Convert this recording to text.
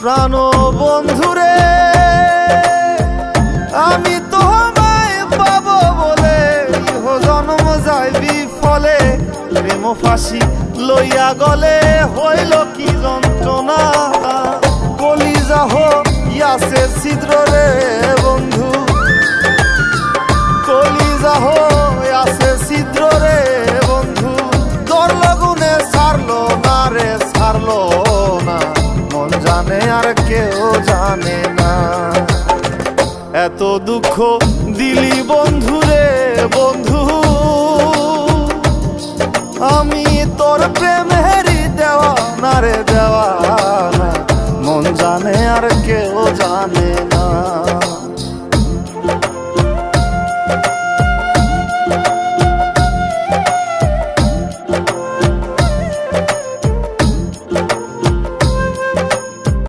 প্রাণ বন্ধুরে আমি তোমায় পাবো বলে ইহ জন্ম যায় বিফলে প্রেম ফাঁসি লইয়া গলে হইল কি যন্ত্রণা কলিজা হইয়াছে ছিদ্র রে বন্ধু কলিজা হইয়াছে ছিদ্র রে বন্ধু তোর লগুনে ছাড়লো না রে ছাড়লো না মন জানে আর কেউ জানে না এত দুঃখ দিলি বন্ধু রে বন্ধু আমি তোর প্রেমেরই দেওয়া না রে দেওয়া না মন জানে আর কেউ জানে না।